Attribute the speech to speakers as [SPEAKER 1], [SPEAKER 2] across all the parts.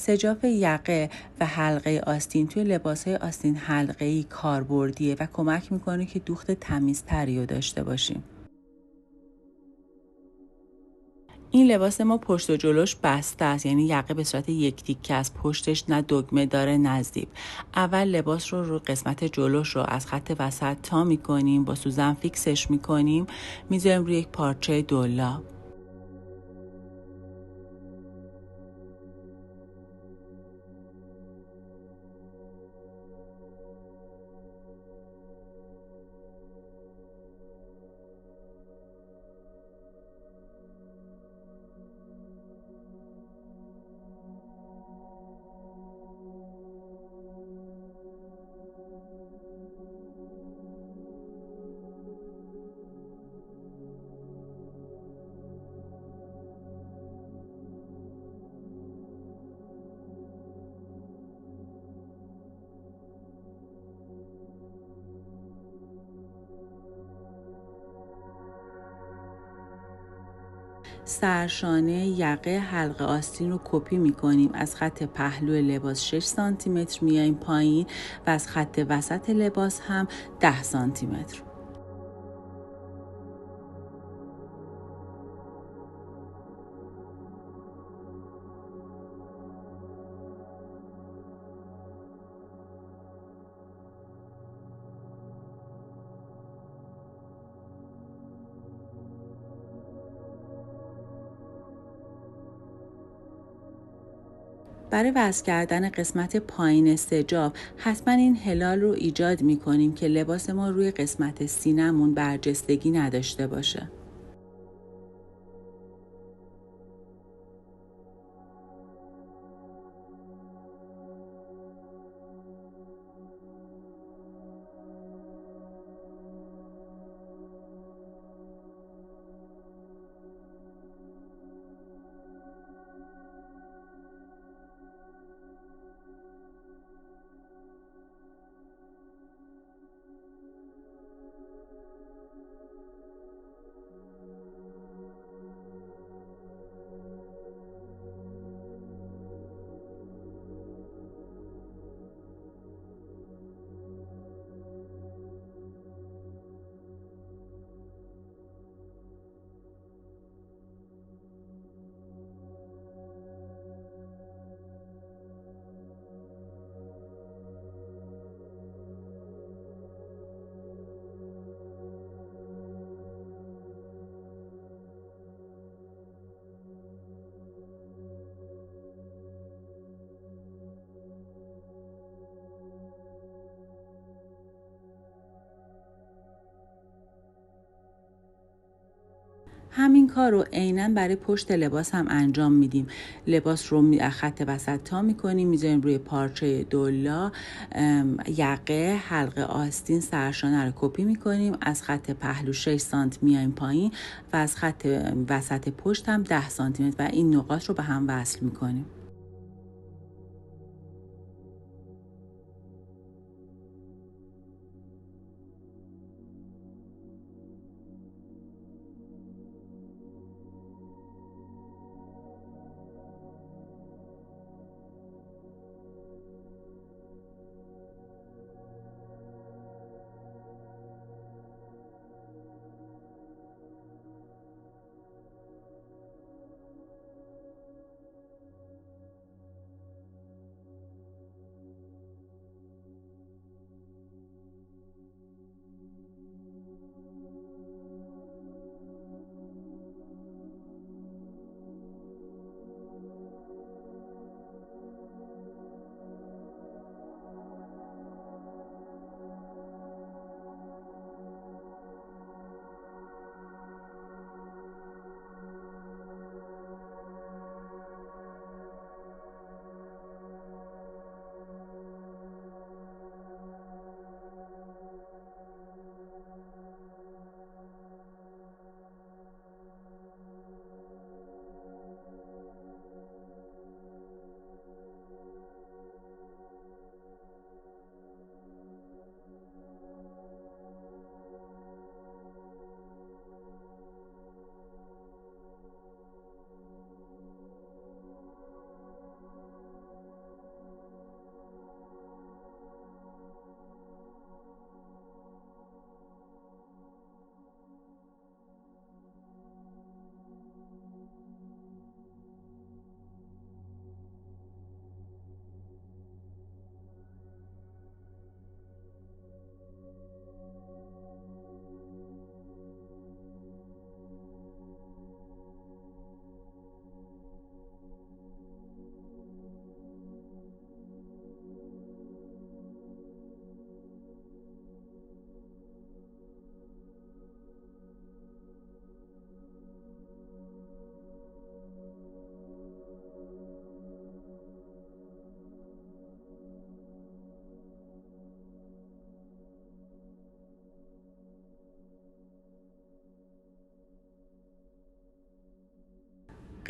[SPEAKER 1] سجاف یقه و حلقه آستین توی لباس‌های آستین حلقه‌ای کاربردیه و کمک میکنه که دوخت تمیزتری رو داشته باشیم. این لباس ما پشت و جلوش بسته است، یعنی یقه به صورت یک تیکه از پشتش، نه دگمه داره نه زیپ. اول لباس رو قسمت جلوش رو از خط وسط تا میکنیم، با سوزن فیکسش میکنیم، میذاریم روی یک پارچه دولا. سرشانه یقه حلقه آستین رو کپی میکنیم. از خط پهلو لباس 6 سانتی متر میایم پایین و از خط وسط لباس هم 10 سانتی متر. برای وصل کردن قسمت پایین سجاف حتما این هلال رو ایجاد میکنیم که لباس ما روی قسمت سینمون برجستگی نداشته باشه. همین کار رو عیناً برای پشت لباس هم انجام میدیم. لباس رو خط وسط تا میکنیم، میذاریم روی پارچه دولا، یقه حلقه آستین سرشانه رو کپی میکنیم، از خط پهلو 6 سانت میایم پایین و از خط وسط پشت هم 10 سانتی متر و این نقاط رو به هم وصل میکنیم.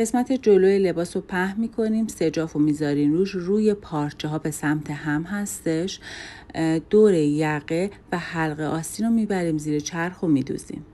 [SPEAKER 1] قسمت جلوی لباس رو پهن میکنیم، سجاف رو میذاریم روی پارچه ها به سمت هم هستش. دور یقه و حلقه آستین رو میبریم زیر چرخ و میدوزیم.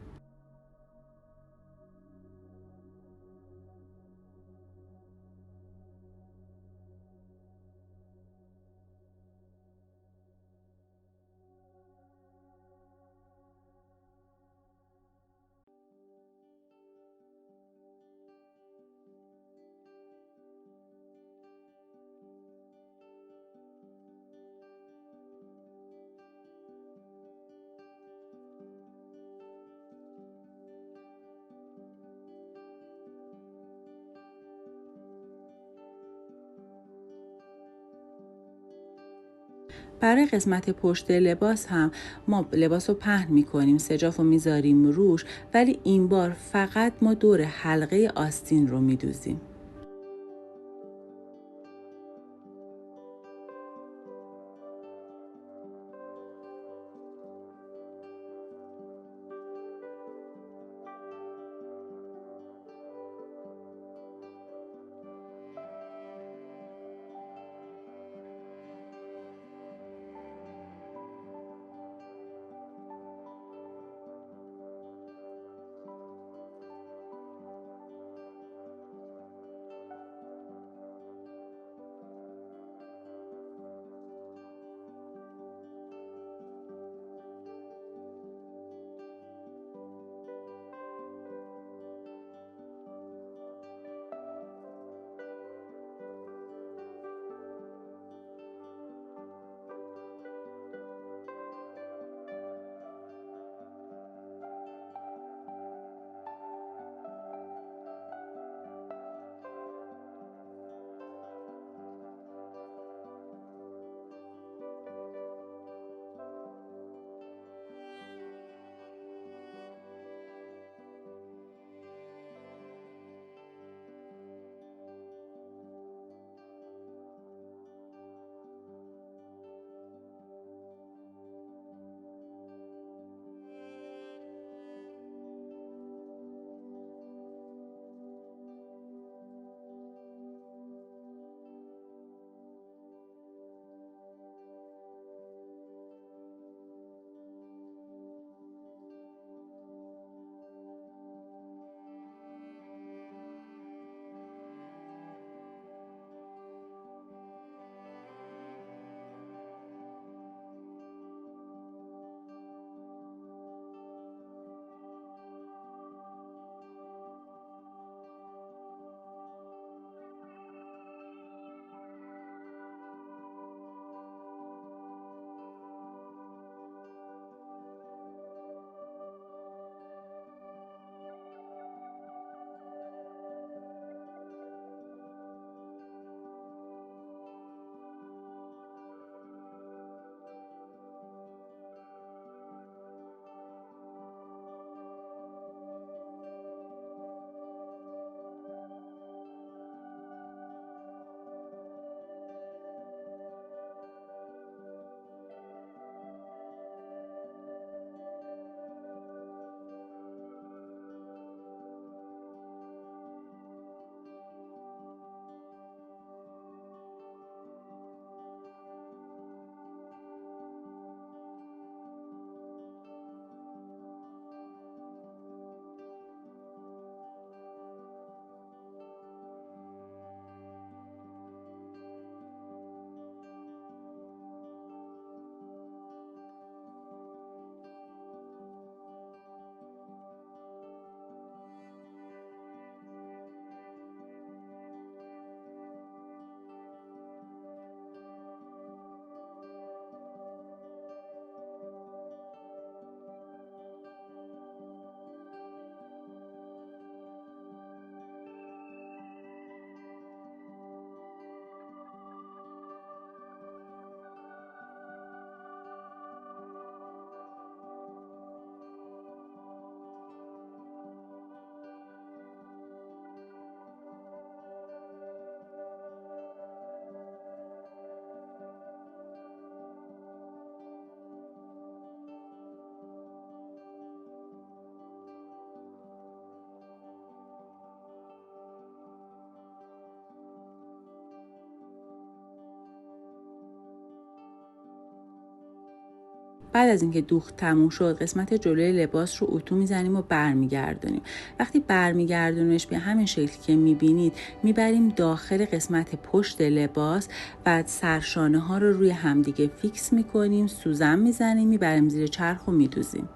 [SPEAKER 1] برای قسمت پشت لباس هم ما لباس رو پهن میکنیم، سجاف رو میذاریم روش، ولی این بار فقط ما دور حلقه آستین رو میدوزیم. بعد از اینکه دوخت تموم شد، قسمت جلوی لباس رو اتو میزنیم و برمیگردونیم. وقتی برمیگردونیمش به همین شکلی که میبینید، میبریم داخل قسمت پشت لباس و سرشانه ها رو روی همدیگه فیکس میکنیم، سوزن میزنیم، میبریم زیر چرخ و میدوزیم.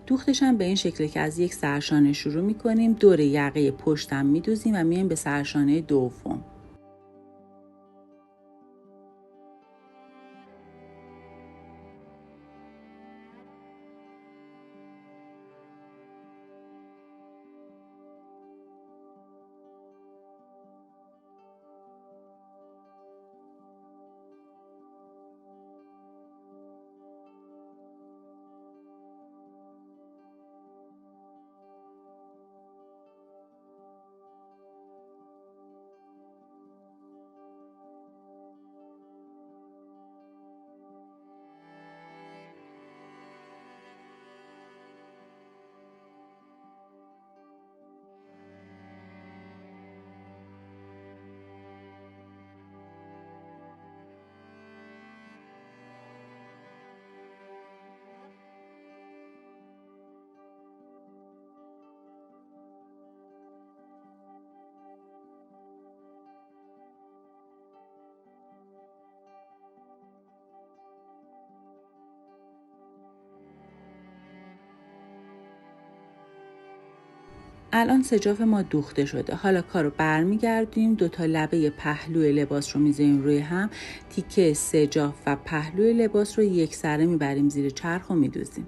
[SPEAKER 1] دوختش هم به این شکله که از یک سرشانه شروع میکنیم، دور یقه پشتم میدوزیم و میایم به سرشانه دوم. الان سجاف ما دوخته شده. حالا کارو برمیگردیم، 2 تا لبه پهلوی لباس رو میذاریم روی هم، تیکه سجاف و پهلوی لباس رو یک سره میبریم زیر چرخ و میدوزیم.